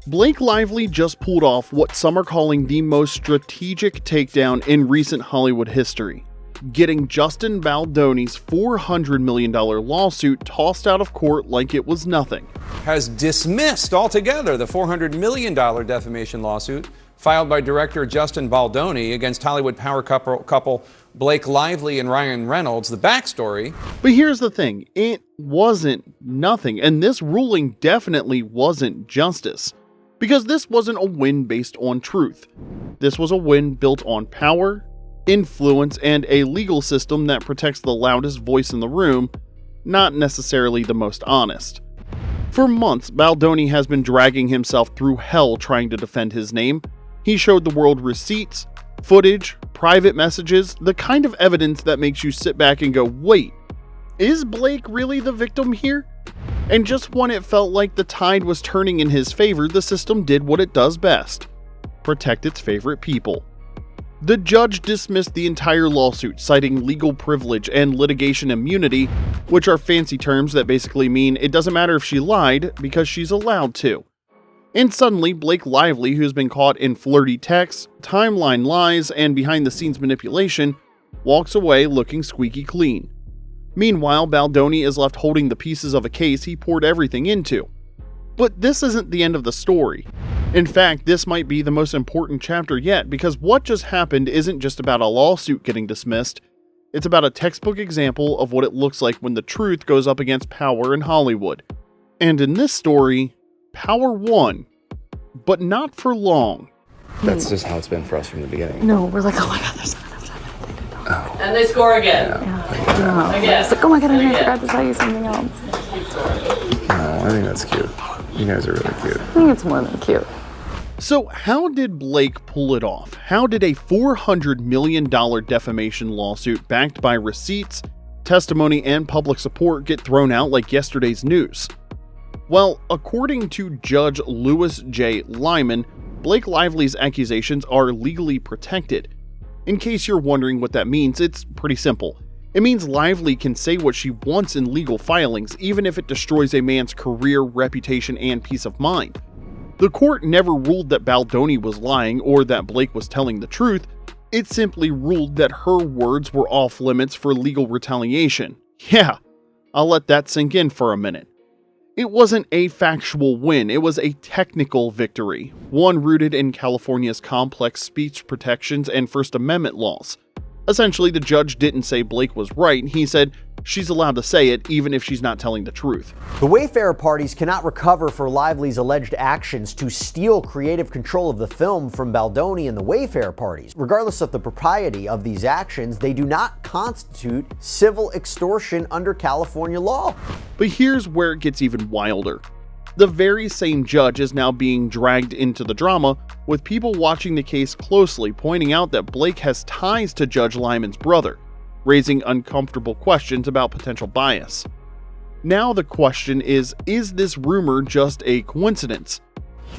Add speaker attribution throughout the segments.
Speaker 1: Blake Lively just pulled off what some are calling the most strategic takedown in recent Hollywood history, getting Justin Baldoni's $400 million lawsuit tossed out of court like it was nothing.
Speaker 2: Has dismissed altogether the $400 million defamation lawsuit filed by director Justin Baldoni against Hollywood power couple Blake Lively and Ryan Reynolds. The backstory.
Speaker 1: But here's the thing, it wasn't nothing, and this ruling definitely wasn't justice. Because this wasn't a win based on truth. This was a win built on power, influence, and a legal system that protects the loudest voice in the room, not necessarily the most honest. For months, Baldoni has been dragging himself through hell trying to defend his name. He showed the world receipts, footage, private messages, the kind of evidence that makes you sit back and go, wait, is Blake really the victim here? And just when it felt like the tide was turning in his favor, the system did what it does best: protect its favorite people. The judge dismissed the entire lawsuit, citing legal privilege and litigation immunity, which are fancy terms that basically mean it doesn't matter if she lied because she's allowed to. And suddenly, Blake Lively, who's been caught in flirty texts, timeline lies, and behind-the-scenes manipulation, walks away looking squeaky clean. Meanwhile, Baldoni is left holding the pieces of a case he poured everything into. But this isn't the end of the story. In fact, this might be the most important chapter yet, because what just happened isn't just about a lawsuit getting dismissed, it's about a textbook example of what it looks like when the truth goes up against power in Hollywood. And in this story, power won, but not for long.
Speaker 3: That's just how it's been for us from the beginning.
Speaker 4: No, we're like, oh my god, there's not enough time.
Speaker 3: Oh.
Speaker 5: And they score again.
Speaker 4: Yeah.
Speaker 5: Again.
Speaker 4: It's like, oh my god, I forgot to tell you something else.
Speaker 3: No, I think that's cute. You guys are really cute.
Speaker 4: I think it's more than cute.
Speaker 1: So how did Blake pull it off? How did a $400 million defamation lawsuit backed by receipts, testimony, and public support get thrown out like yesterday's news? Well, according to Judge Louis J. Lyman, Blake Lively's accusations are legally protected. In case you're wondering what that means, it's pretty simple. It means Lively can say what she wants in legal filings, even if it destroys a man's career, reputation, and peace of mind. The court never ruled that Baldoni was lying or that Blake was telling the truth. It simply ruled that her words were off limits for legal retaliation. Yeah, I'll let that sink in for a minute. It wasn't a factual win, it was a technical victory, one rooted in California's complex speech protections and First Amendment laws. Essentially, the judge didn't say Blake was right, he said she's allowed to say it even if she's not telling the truth.
Speaker 6: The Wayfarer parties cannot recover for Lively's alleged actions to steal creative control of the film from Baldoni and the Wayfarer parties. Regardless of the propriety of these actions, they do not constitute civil extortion under California law.
Speaker 1: But here's where it gets even wilder. The very same judge is now being dragged into the drama, with people watching the case closely pointing out that Blake has ties to Judge Lyman's brother, raising uncomfortable questions about potential bias. Now the question is this rumor just a coincidence?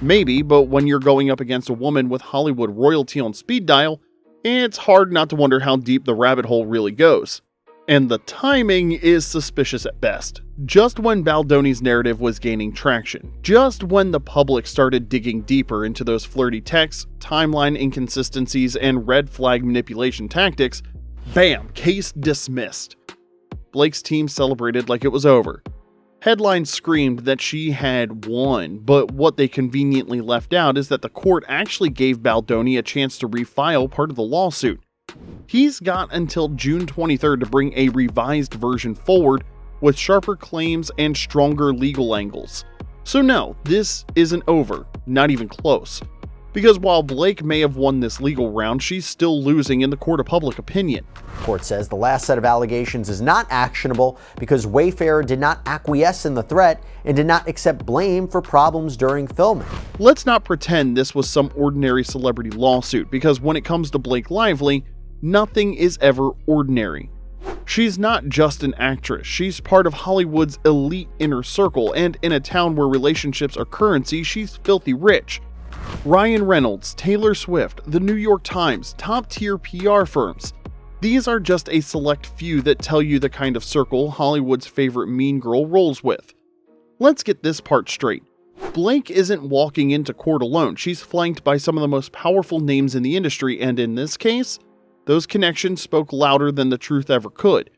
Speaker 1: Maybe, but when you're going up against a woman with Hollywood royalty on speed dial, it's hard not to wonder how deep the rabbit hole really goes. And the timing is suspicious at best. Just when Baldoni's narrative was gaining traction, just when the public started digging deeper into those flirty texts, timeline inconsistencies, and red flag manipulation tactics, bam, case dismissed. Blake's team celebrated like it was over. Headlines screamed that she had won, but what they conveniently left out is that the court actually gave Baldoni a chance to refile part of the lawsuit. He's got until June 23rd to bring a revised version forward with sharper claims and stronger legal angles. So no, this isn't over, not even close. Because while Blake may have won this legal round, she's still losing in the court of public opinion.
Speaker 6: The court says the last set of allegations is not actionable because Wayfarer did not acquiesce in the threat and did not accept blame for problems during filming.
Speaker 1: Let's not pretend this was some ordinary celebrity lawsuit, because when it comes to Blake Lively, nothing is ever ordinary. She's not just an actress, she's part of Hollywood's elite inner circle, and in a town where relationships are currency, she's filthy rich. Ryan Reynolds, Taylor Swift, the New York Times, top-tier PR firms. These are just a select few that tell you the kind of circle Hollywood's favorite mean girl rolls with. Let's get this part straight. Blake isn't walking into court alone. She's flanked by some of the most powerful names in the industry, and in this case, those connections spoke louder than the truth ever could.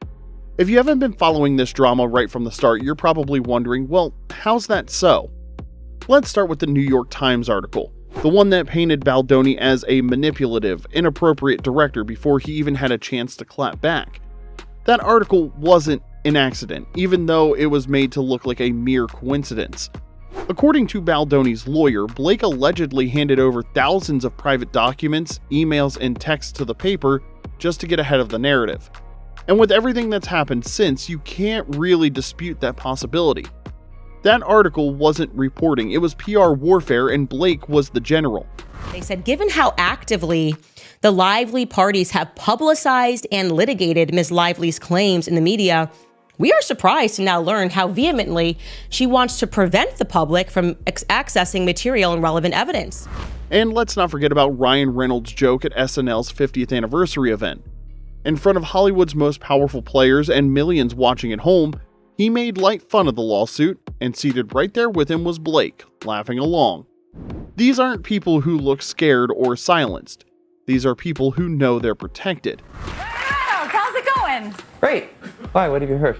Speaker 1: If you haven't been following this drama right from the start, you're probably wondering, well, how's that so? Let's start with the New York Times article, the one that painted Baldoni as a manipulative, inappropriate director before he even had a chance to clap back. That article wasn't an accident, even though it was made to look like a mere coincidence. According to Baldoni's lawyer, Blake allegedly handed over thousands of private documents, emails, and texts to the paper just to get ahead of the narrative. And with everything that's happened since, you can't really dispute that possibility. That article wasn't reporting, it was PR warfare, and Blake was the general.
Speaker 5: They said, given how actively the Lively parties have publicized and litigated Ms. Lively's claims in the media, we are surprised to now learn how vehemently she wants to prevent the public from accessing material and relevant evidence.
Speaker 1: And let's not forget about Ryan Reynolds' joke at SNL's 50th anniversary event. In front of Hollywood's most powerful players and millions watching at home, he made light fun of the lawsuit, and seated right there with him was Blake, laughing along. These aren't people who look scared or silenced. These are people who know they're protected.
Speaker 7: How's it going?
Speaker 3: Great. Why? What have you heard?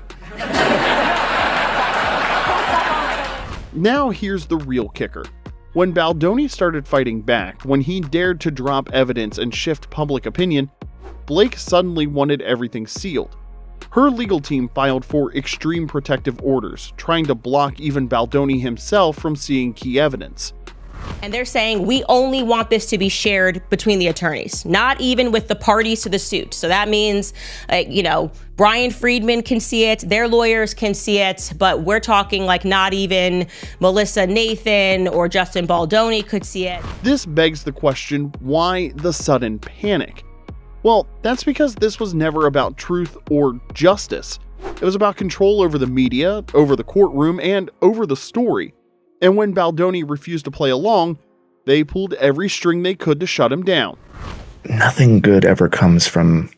Speaker 1: Now here's the real kicker. When Baldoni started fighting back, when he dared to drop evidence and shift public opinion, Blake suddenly wanted everything sealed. Her legal team filed for extreme protective orders, trying to block even Baldoni himself from seeing key evidence.
Speaker 5: And they're saying, we only want this to be shared between the attorneys, not even with the parties to the suit. So that means, Brian Friedman can see it, their lawyers can see it, but we're talking like not even Melissa Nathan or Justin Baldoni could see it.
Speaker 1: This begs the question, why the sudden panic? Well, that's because this was never about truth or justice. It was about control over the media, over the courtroom, and over the story. And when Baldoni refused to play along, they pulled every string they could to shut him down.
Speaker 3: Nothing good ever comes from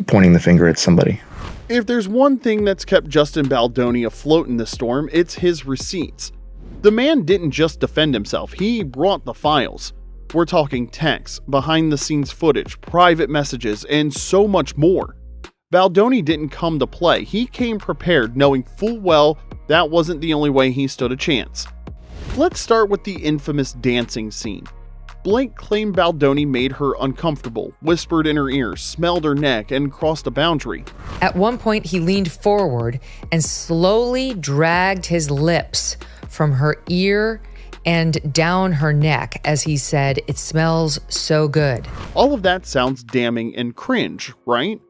Speaker 3: pointing the finger at somebody.
Speaker 1: If there's one thing that's kept Justin Baldoni afloat in this storm, it's his receipts. The man didn't just defend himself, he brought the files. We're talking texts, behind-the-scenes footage, private messages, and so much more. Baldoni didn't come to play, he came prepared, knowing full well that wasn't the only way he stood a chance. Let's start with the infamous dancing scene. Blake claimed Baldoni made her uncomfortable, whispered in her ear, smelled her neck, and crossed a boundary.
Speaker 8: At one point, he leaned forward and slowly dragged his lips from her ear and down her neck as he said, "It smells so good."
Speaker 1: All of that sounds damning and cringe, right?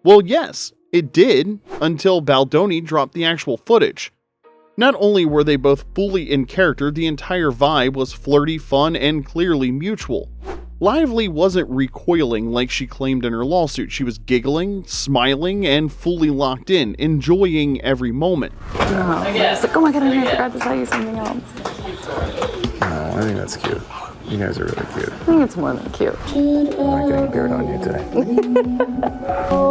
Speaker 1: Well, yes, it did, until Baldoni dropped the actual footage. Not only were they both fully in character, the entire vibe was flirty, fun, and clearly mutual. Lively wasn't recoiling like she claimed in her lawsuit. She was giggling, smiling, and fully locked in, enjoying every moment.
Speaker 4: It's like, oh my god, I forgot to tell you something else.
Speaker 3: I think that's cute. You guys are really cute.
Speaker 4: I think it's more than cute.
Speaker 3: I'm not getting dirt on you today.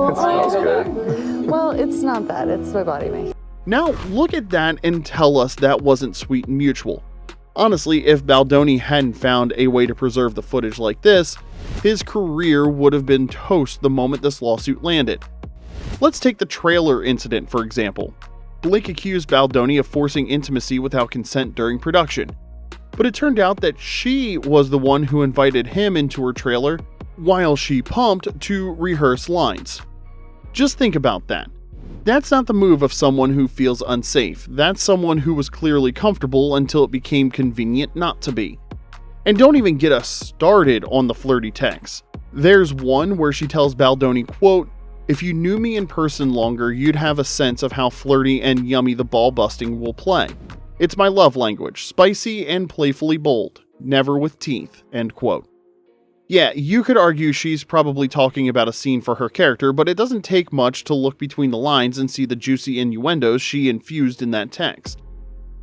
Speaker 3: It smells good.
Speaker 4: Well, it's not that. It's my body make.
Speaker 1: Now, look at that and tell us that wasn't sweet and mutual. Honestly, if Baldoni hadn't found a way to preserve the footage like this, his career would have been toast the moment this lawsuit landed. Let's take the trailer incident, for example. Blake accused Baldoni of forcing intimacy without consent during production. But it turned out that she was the one who invited him into her trailer while she pumped to rehearse lines. Just think about that. That's not the move of someone who feels unsafe. That's someone who was clearly comfortable until it became convenient not to be. And don't even get us started on the flirty texts. There's one where she tells Baldoni, quote, "If you knew me in person longer, you'd have a sense of how flirty and yummy the ball busting will play. It's my love language, spicy and playfully bold, never with teeth," end quote. Yeah, you could argue she's probably talking about a scene for her character, but it doesn't take much to look between the lines and see the juicy innuendos she infused in that text.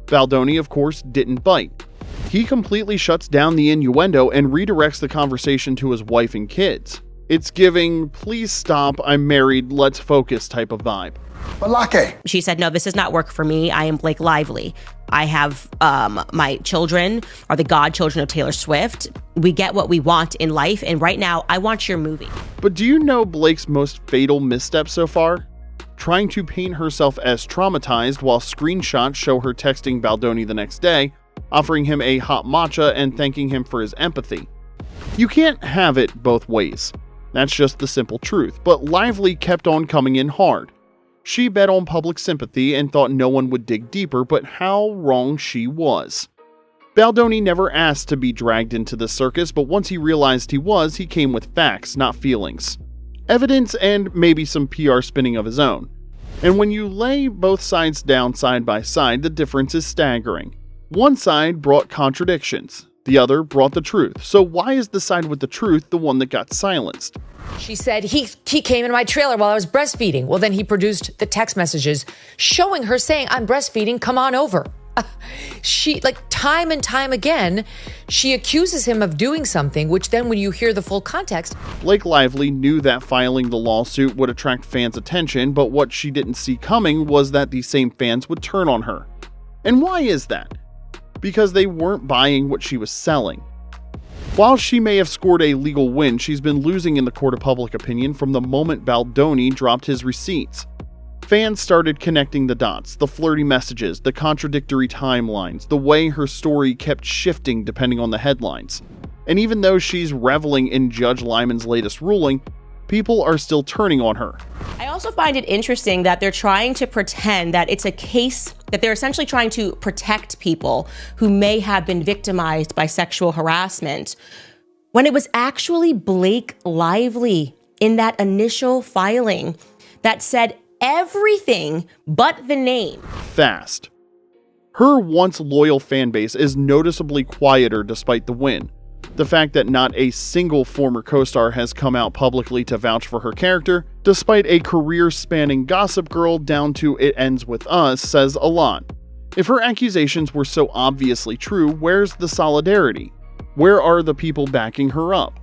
Speaker 1: Baldoni, of course, didn't bite. He completely shuts down the innuendo and redirects the conversation to his wife and kids. It's giving, please stop, I'm married, let's focus type of vibe.
Speaker 9: Balake.
Speaker 5: She said, no, this does not work for me. I am Blake Lively. I have my children are the godchildren of Taylor Swift. We get what we want in life. And right now, I want your movie.
Speaker 1: But do you know Blake's most fatal misstep so far? Trying to paint herself as traumatized while screenshots show her texting Baldoni the next day, offering him a hot matcha and thanking him for his empathy. You can't have it both ways. That's just the simple truth. But Lively kept on coming in hard. She bet on public sympathy and thought no one would dig deeper, but how wrong she was. Baldoni never asked to be dragged into the circus, but once he realized he came with facts, not feelings. Evidence and maybe some PR spinning of his own. And when you lay both sides down side by side, the difference is staggering. One side brought contradictions, the other brought the truth. So why is the side with the truth the one that got silenced?
Speaker 8: She said, he came in my trailer while I was breastfeeding. Well, then he produced the text messages showing her saying, I'm breastfeeding, come on over. She, time and time again, she accuses him of doing something, which then when you hear the full context.
Speaker 1: Blake Lively knew that filing the lawsuit would attract fans' attention, but what she didn't see coming was that these same fans would turn on her. And why is that? Because they weren't buying what she was selling. While she may have scored a legal win, she's been losing in the court of public opinion from the moment Baldoni dropped his receipts. Fans started connecting the dots, the flirty messages, the contradictory timelines, the way her story kept shifting depending on the headlines. And even though she's reveling in Judge Lyman's latest ruling, people are still turning on her.
Speaker 5: I also find it interesting that they're trying to pretend that it's a case, that they're essentially trying to protect people who may have been victimized by sexual harassment, when it was actually Blake Lively in that initial filing that said everything but the name.
Speaker 1: Fast. Her once loyal fan base is noticeably quieter despite the win. The fact that not a single former co-star has come out publicly to vouch for her character, despite a career-spanning Gossip Girl down to It Ends With Us, says a lot. If her accusations were so obviously true, where's the solidarity? Where are the people backing her up?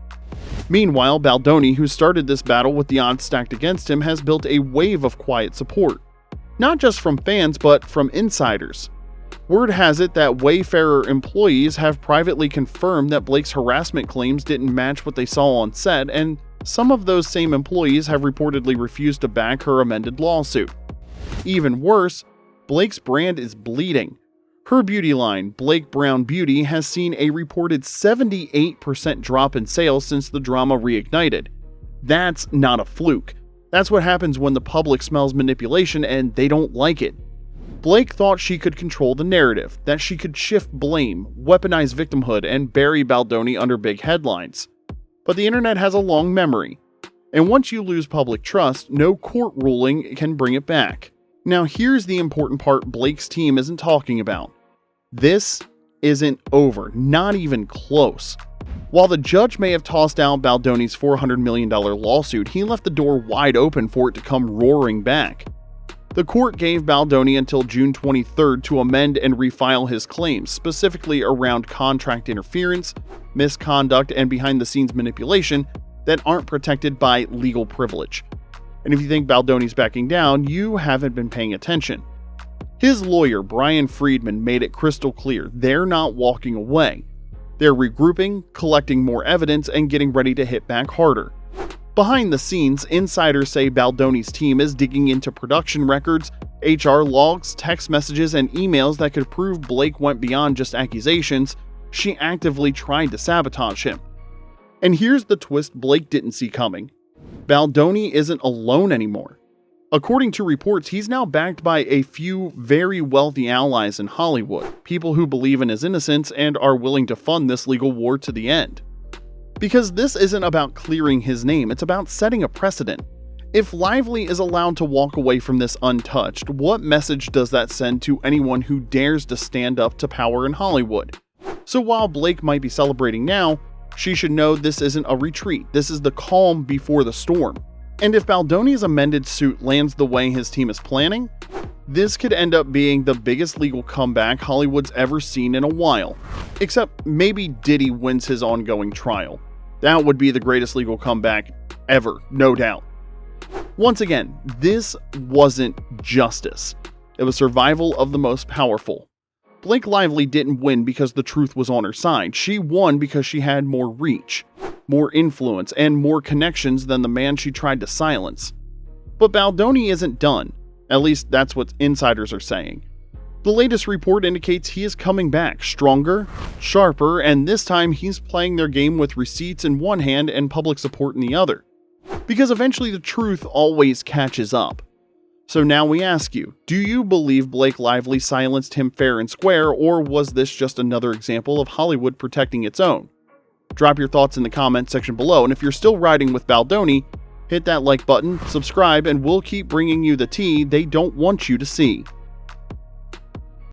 Speaker 1: Meanwhile, Baldoni, who started this battle with the odds stacked against him, has built a wave of quiet support. Not just from fans, but from insiders. Word has it that Wayfarer employees have privately confirmed that Blake's harassment claims didn't match what they saw on set, and some of those same employees have reportedly refused to back her amended lawsuit. Even worse, Blake's brand is bleeding. Her beauty line, Blake Brown Beauty, has seen a reported 78% drop in sales since the drama reignited. That's not a fluke. That's what happens when the public smells manipulation and they don't like it. Blake thought she could control the narrative, that she could shift blame, weaponize victimhood, and bury Baldoni under big headlines. But the internet has a long memory, and once you lose public trust, no court ruling can bring it back. Now here's the important part Blake's team isn't talking about. This isn't over, not even close. While the judge may have tossed out Baldoni's $400 million lawsuit, he left the door wide open for it to come roaring back. The court gave Baldoni until June 23rd to amend and refile his claims, specifically around contract interference, misconduct, and behind-the-scenes manipulation that aren't protected by legal privilege. And if you think Baldoni's backing down, you haven't been paying attention. His lawyer, Brian Friedman, made it crystal clear they're not walking away. They're regrouping, collecting more evidence, and getting ready to hit back harder. Behind the scenes, insiders say Baldoni's team is digging into production records, HR logs, text messages, and emails that could prove Blake went beyond just accusations. She actively tried to sabotage him. And here's the twist Blake didn't see coming. Baldoni isn't alone anymore. According to reports, he's now backed by a few very wealthy allies in Hollywood, people who believe in his innocence and are willing to fund this legal war to the end. Because this isn't about clearing his name, it's about setting a precedent. If Lively is allowed to walk away from this untouched, what message does that send to anyone who dares to stand up to power in Hollywood? So while Blake might be celebrating now, she should know this isn't a retreat, this is the calm before the storm. And if Baldoni's amended suit lands the way his team is planning, this could end up being the biggest legal comeback Hollywood's ever seen in a while. Except maybe Diddy wins his ongoing trial. That would be the greatest legal comeback ever, no doubt. Once again, this wasn't justice. It was survival of the most powerful. Blake Lively didn't win because the truth was on her side. She won because she had more reach, more influence, and more connections than the man she tried to silence. But Baldoni isn't done. At least that's what insiders are saying. The latest report indicates he is coming back, stronger, sharper, and this time he's playing their game with receipts in one hand and public support in the other. Because eventually the truth always catches up. So now we ask you, do you believe Blake Lively silenced him fair and square, or was this just another example of Hollywood protecting its own? Drop your thoughts in the comment section below, and if you're still riding with Baldoni, hit that like button, subscribe, and we'll keep bringing you the tea they don't want you to see.